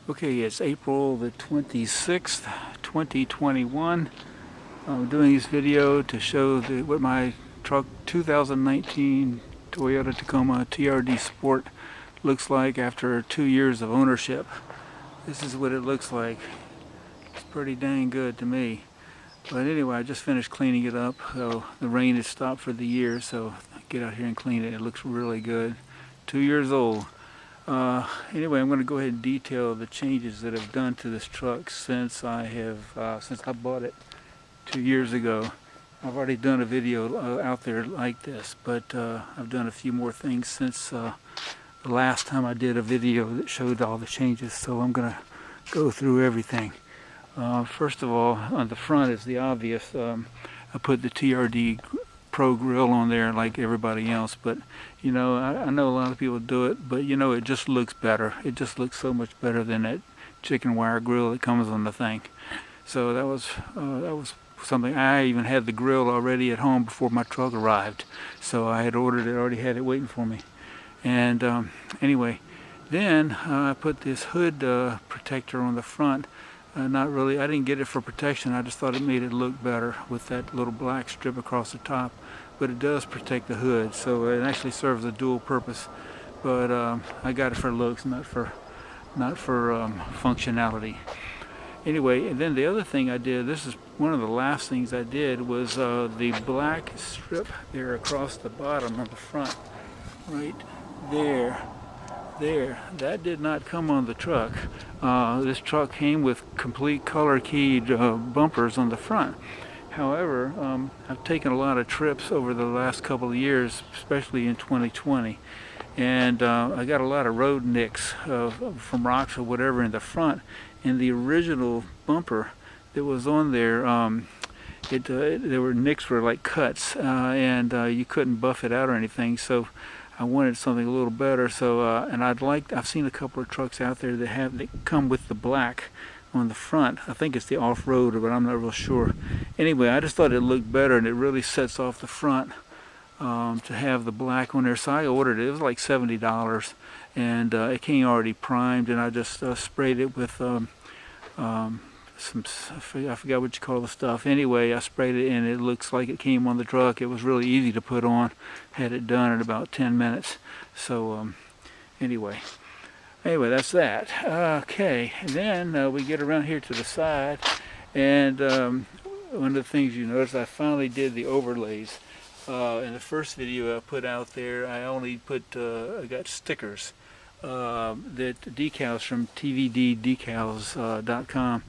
Okay, it's April the 26th, 2021. I'm doing this video to show what my truck 2019 Toyota Tacoma TRD Sport looks like after 2 years of ownership. This is what it looks like. It's pretty dang good to me. But anyway, I just finished cleaning it up. So the rain has stopped for the year, so get out here and clean it. It looks really good. 2 years old. Anyway, I'm going to go ahead and detail the changes that I've done to this truck since I bought it 2 years ago. I've already done a video out there like this, but I've done a few more things since the last time I did a video that showed all the changes. So I'm going to go through everything. First of all, on the front is the obvious. I put the TRD Pro grill on there like everybody else, but you know, I know a lot of people do it, but you know, it just looks better. It just looks so much better than that chicken wire grill that comes on the thing. So that was something. I even had the grill already at home before my truck arrived, so I had ordered it, already had it waiting for me. And anyway, then I put this hood protector on the front. Not really, I didn't get it for protection. I just thought it made it look better with that little black strip across the top. But it does protect the hood, so it actually serves a dual purpose. But I got it for looks, not for functionality. Anyway, and then the other thing I did, this is one of the last things I did, was the black strip there across the bottom of the front, right there. That did not come on the truck. This truck came with complete color keyed bumpers on the front. However, I've taken a lot of trips over the last couple of years, especially in 2020, and I got a lot of road nicks from rocks or whatever in the front, and the original bumper that was on there, there were nicks were like cuts, and you couldn't buff it out or anything, so I wanted something a little better. So and I've seen a couple of trucks out there that come with the black on the front. I think it's the off-road, but I'm not real sure. Anyway, I just thought it looked better, and it really sets off the front to have the black on there. So I ordered it. It was like $70, and it came already primed, and I just sprayed it with I forgot what you call the stuff. Anyway, I sprayed it and it looks like it came on the truck. It was really easy to put on. Had it done in about 10 minutes. So anyway, that's that. Okay, and then we get around here to the side, and one of the things you notice, I finally did the overlays. In the first video I put out there, I only put I got stickers, that decals from tvddecals.com.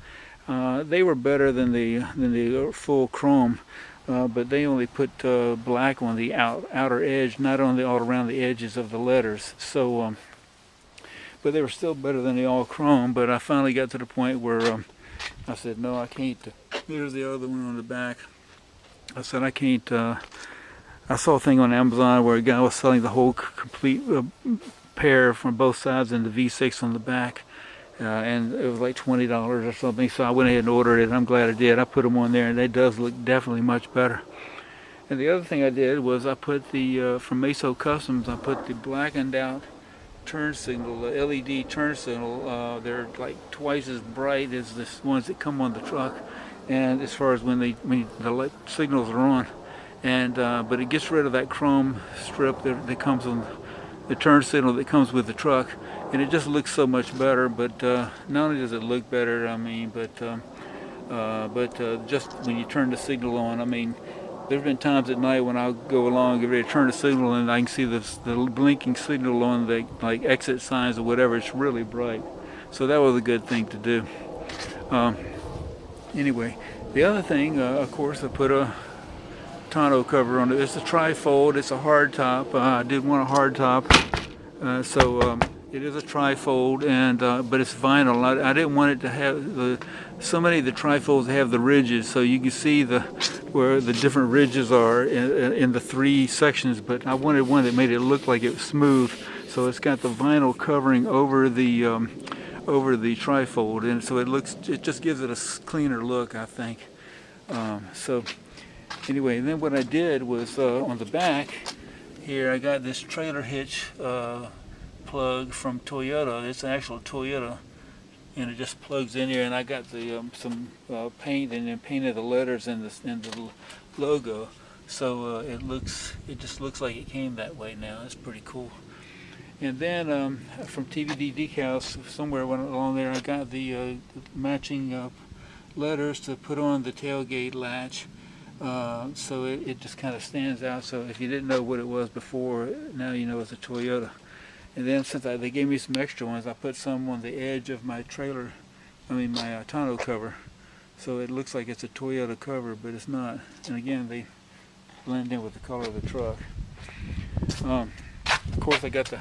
They were better than the full chrome, but they only put black on the outer edge, not on all around the edges of the letters. So, but they were still better than the all chrome. But I finally got to the point where I said, no, I can't. There's the other one on the back. I said, I can't. I saw a thing on Amazon where a guy was selling the whole complete pair from both sides and the V6 on the back. And it was like $20 or something, so I went ahead and ordered it. I'm glad I did. I put them on there, and it does look definitely much better. And the other thing I did was I put the from Meso Customs, I put the blackened out turn signal, the LED turn signal. They're like twice as bright as the ones that come on the truck, and as far as when the signals are on. And but it gets rid of that chrome strip that comes on the turn signal that comes with the truck, and it just looks so much better. But not only does it look better, I mean, but just when you turn the signal on, I mean, there's been times at night when I'll go along, get ready to turn the signal, and I can see the blinking signal on the like exit signs or whatever. It's really bright, so that was a good thing to do. Anyway, the other thing, of course, I put a tonneau cover on it. It's a tri-fold. It's a hard top. I did want a hard top, so it is a tri-fold, and but it's vinyl. I didn't want it to have so many of the tri-folds have the ridges, so you can see where the different ridges are in the three sections. But I wanted one that made it look like it was smooth, so it's got the vinyl covering over the tri-fold, and so it just gives it a cleaner look, I think. So. Anyway, and then what I did was on the back here, I got this trailer hitch plug from Toyota. It's an actual Toyota and it just plugs in here. And I got the some paint and then painted the letters and the logo, so it just looks like it came that way now. It's pretty cool. And then from TVD decals somewhere along there, I got the matching letters to put on the tailgate latch, so it just kind of stands out. So if you didn't know what it was before, now you know it's a Toyota. And then since they gave me some extra ones, I put some on the edge of my trailer, my tonneau cover, so it looks like it's a Toyota cover, but it's not. And again, they blend in with the color of the truck. Of course, I got the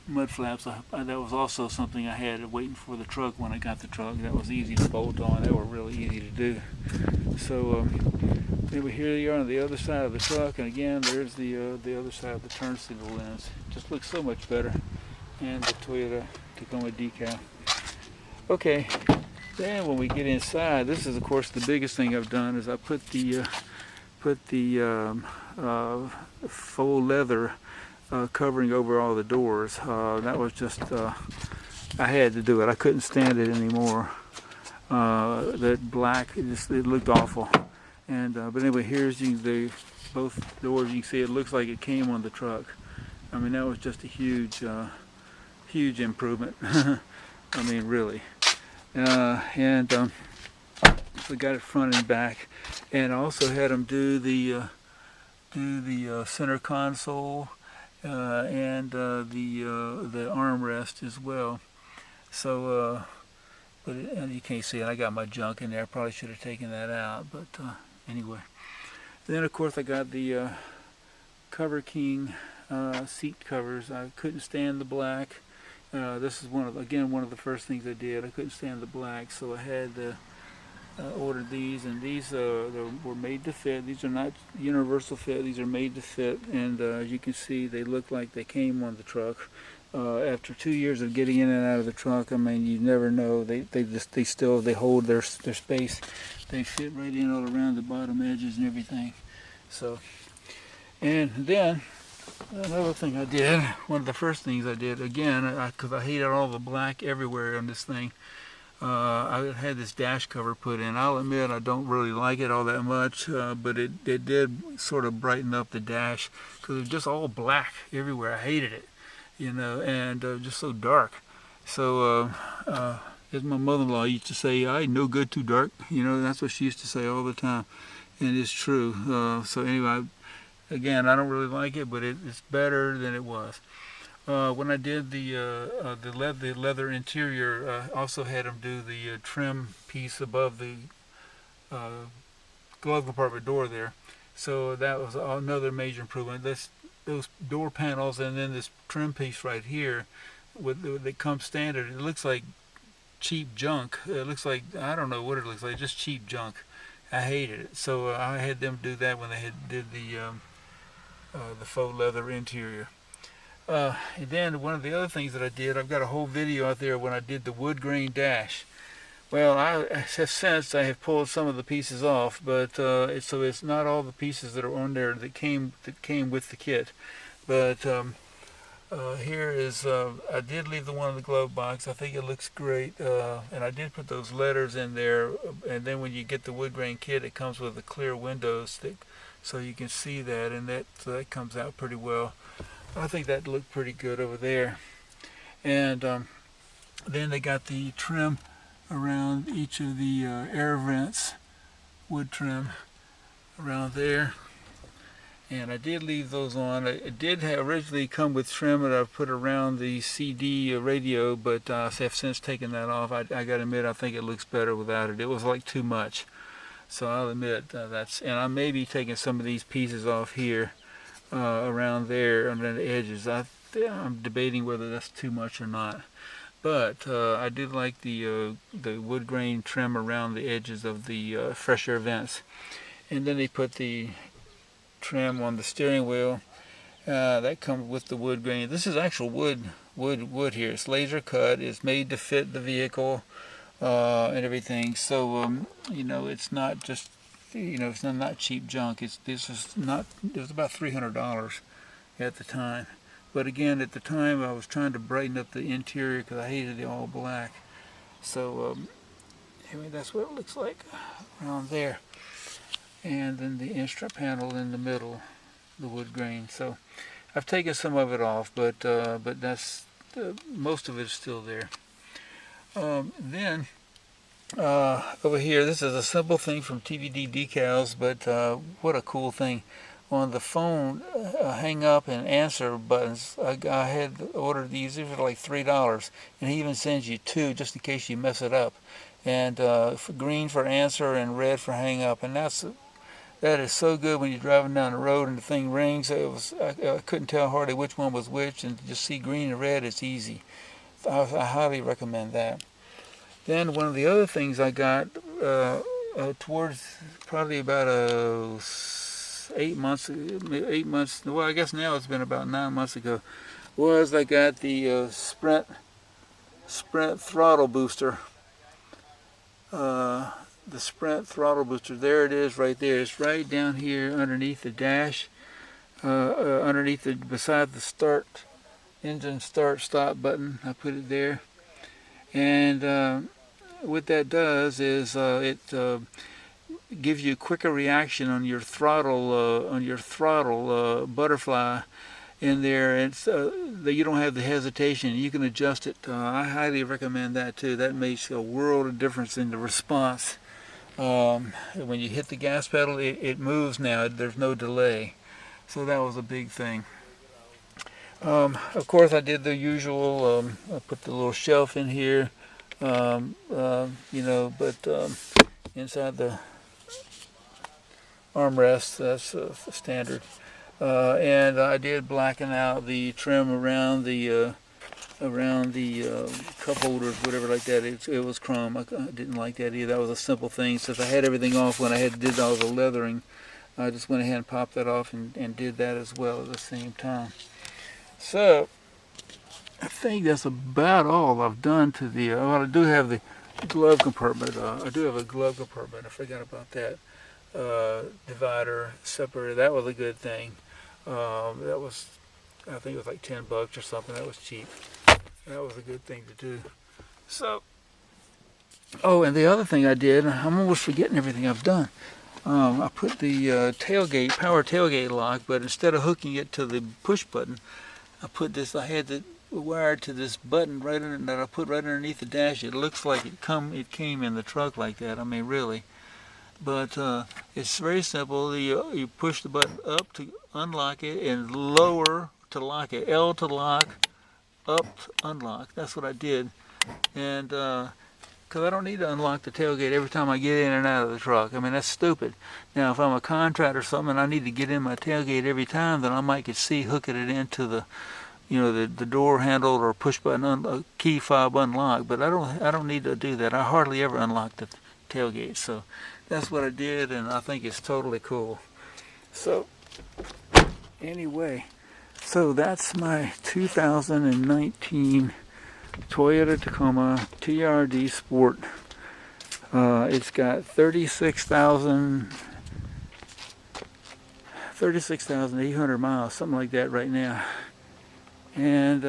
mud flaps. That was also something I had waiting for the truck when I got the truck. That was easy to bolt on. They were really easy to do. So anyway, here they are on the other side of the truck, and again, there's the other side of the turn signal lens. Just looks so much better, and the Toyota Tacoma decal. Okay, then when we get inside, this is of course the biggest thing I've done is I put the faux leather covering over all the doors. That was just, I had to do it. I couldn't stand it anymore. That black, it looked awful. And but anyway, here's both doors. You can see it looks like it came on the truck. I mean, that was just a huge, huge improvement. I mean, really. So got it front and back, and I also had them do the center console. And the armrest as well. So, and you can't see it. I got my junk in there. I probably should have taken that out, but anyway. Then of course I got the Cover King seat covers. I couldn't stand the black. This is one of the first things I did. I couldn't stand the black, so I had ordered these, and these were made to fit. These are not universal fit. These are made to fit, and as you can see, they look like they came on the truck. After 2 years of getting in and out of the truck, I mean, you never know. They hold their space. They fit right in all around the bottom edges and everything. So, and then another thing I did, one of the first things I did, again, because I hated all the black everywhere on this thing. I had this dash cover put in. I'll admit I don't really like it all that much, but it did sort of brighten up the dash, because it was just all black everywhere. I hated it, and just so dark. So as my mother-in-law used to say, I ain't no good too dark. That's what she used to say all the time, and it's true. So anyway, again, I don't really like it, but it's better than it was. When I did the leather interior, also had them do the trim piece above the glove compartment door there. So that was another major improvement. Those door panels and then this trim piece right here, that comes standard. It looks like cheap junk. It looks like, I don't know what it looks like, just cheap junk. I hated it. So I had them do that when they did the faux leather interior. And then one of the other things that I did, I've got a whole video out there when I did the wood grain dash. Well, I have pulled some of the pieces off, but so it's not all the pieces that are on there that came with the kit. But here is, I did leave the one in the glove box. I think it looks great, and I did put those letters in there. And then when you get the wood grain kit, it comes with a clear window stick, so you can see that, and that comes out pretty well. I think that looked pretty good over there. And then they got the trim around each of the air vents, wood trim around there. And I did leave those on. It did originally come with trim that I put around the CD radio, but I have since taken that off. I got to admit, I think it looks better without it. It was like too much. So I'll admit and I may be taking some of these pieces off here. Around there on the edges. I'm debating whether that's too much or not, but I did like the wood grain trim around the edges of the fresh air vents. And then they put the trim on the steering wheel. That comes with the wood grain. This is actual wood here. It's laser cut. It's made to fit the vehicle and everything. So it's not just it's not cheap junk. It was about $300 at the time. But again, at the time I was trying to brighten up the interior because I hated the all black. So anyway, that's what it looks like around there. And then the instrument panel in the middle, the wood grain. So I've taken some of it off, but that's most of it is still there. Then over here, this is a simple thing from TVD Decals, but what a cool thing. On the phone, hang up and answer buttons, I had ordered these. These are like $3, and he even sends you 2 just in case you mess it up. And for green for answer and red for hang up, and that is so good when you're driving down the road and the thing rings. I couldn't tell hardly which one was which, and to just see green and red, it's easy. I highly recommend that. Then one of the other things I got towards probably about 8 months, well, I guess now it's been about 9 months ago, was I got the Sprint throttle booster. The Sprint throttle booster, there it is right there. It's right down here underneath the dash, beside the engine start stop button. I put it there. And what that does is it gives you a quicker reaction on your throttle butterfly in there. It's that you don't have the hesitation. You can adjust it. I highly recommend that too. That makes a world of difference in the response. When you hit the gas pedal, it moves now. There's no delay. So that was a big thing. Of course, I did the usual. I put the little shelf in here, inside the armrest, that's standard. And I did blacken out the trim around the cup holders, whatever like that. It was chrome. I didn't like that either. That was a simple thing. Since I had everything off when I did all the leathering, I just went ahead and popped that off and did that as well at the same time. So I think that's about all I've done to the. Well, I do have the glove compartment. I do have a glove compartment. I forgot about that. Divider, separator. That was a good thing. That was, I think it was like $10 or something. That was cheap. That was a good thing to do. So, oh, and the other thing I did, I'm almost forgetting everything I've done. I put the power tailgate lock, but instead of hooking it to the push button, I had it wired to this button that I put right underneath the dash. It looks like it came in the truck like that. I mean, really. But it's very simple. You push the button up to unlock it and lower to lock it. L to lock, up to unlock. That's what I did. And because I don't need to unlock the tailgate every time I get in and out of the truck. I mean, that's stupid. Now, if I'm a contractor or something and I need to get in my tailgate every time, then I might could see hooking it into the door handle or push button key fob unlock. But I don't need to do that. I hardly ever unlock the tailgate. So that's what I did, and I think it's totally cool. So anyway, so that's my 2019 Toyota Tacoma TRD Sport. It's got 36,800 miles, something like that right now. And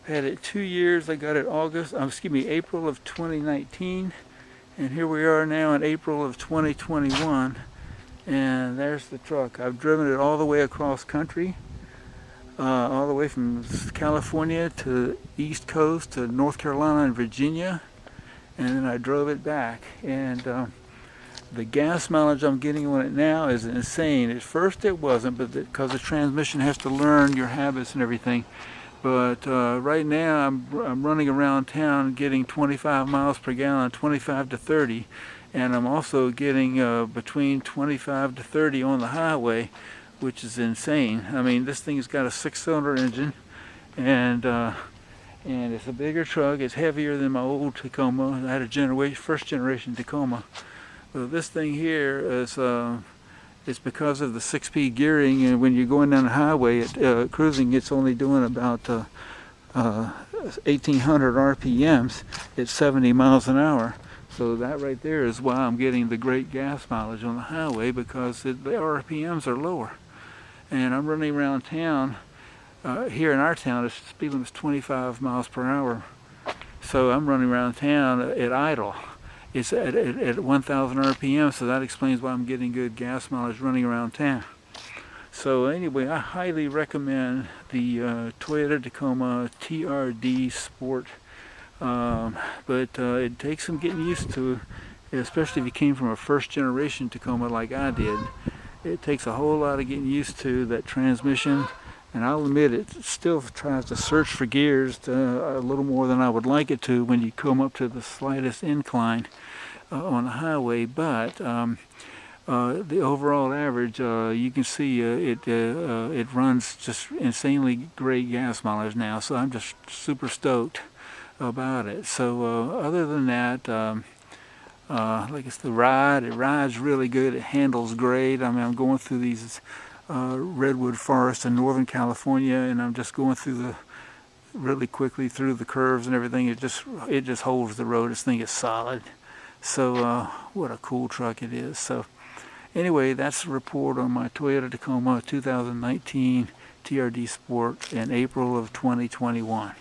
had it 2 years. I got it April of 2019. And here we are now in April of 2021. And there's the truck. I've driven it all the way across country. All the way from California to the East Coast to North Carolina and Virginia, and then I drove it back. And the gas mileage I'm getting on it now is insane. At first it wasn't, but because the transmission has to learn your habits and everything. But right now I'm running around town getting 25 miles per gallon, 25 to 30, and I'm also getting between 25 to 30 on the highway, which is insane. I mean, this thing's got a 6-cylinder engine, and it's a bigger truck. It's heavier than my old Tacoma. I had a first generation Tacoma. So this thing here is it's because of the 6-speed gearing, and when you're going down the highway cruising, it's only doing about 1,800 RPMs at 70 miles an hour. So that right there is why I'm getting the great gas mileage on the highway, because the RPMs are lower. And I'm running around town. Here in our town, the speed limit is 25 miles per hour. So I'm running around town at idle. It's at 1,000 RPM, so that explains why I'm getting good gas mileage running around town. So anyway, I highly recommend the Toyota Tacoma TRD Sport, but it takes some getting used to, especially if you came from a first generation Tacoma like I did. It takes a whole lot of getting used to that transmission, and I'll admit it still tries to search for gears a little more than I would like it to when you come up to the slightest incline on the highway, but the overall average, you can see it runs just insanely great gas mileage now, so I'm just super stoked about it. So other than that, like it's it rides really good, it handles great. I mean, I'm going through these redwood forests in Northern California, and I'm just going through really quickly through the curves and everything. It just holds the road. This thing is solid. So what a cool truck it is. So anyway, that's the report on my Toyota Tacoma 2019 TRD Sport in April of 2021.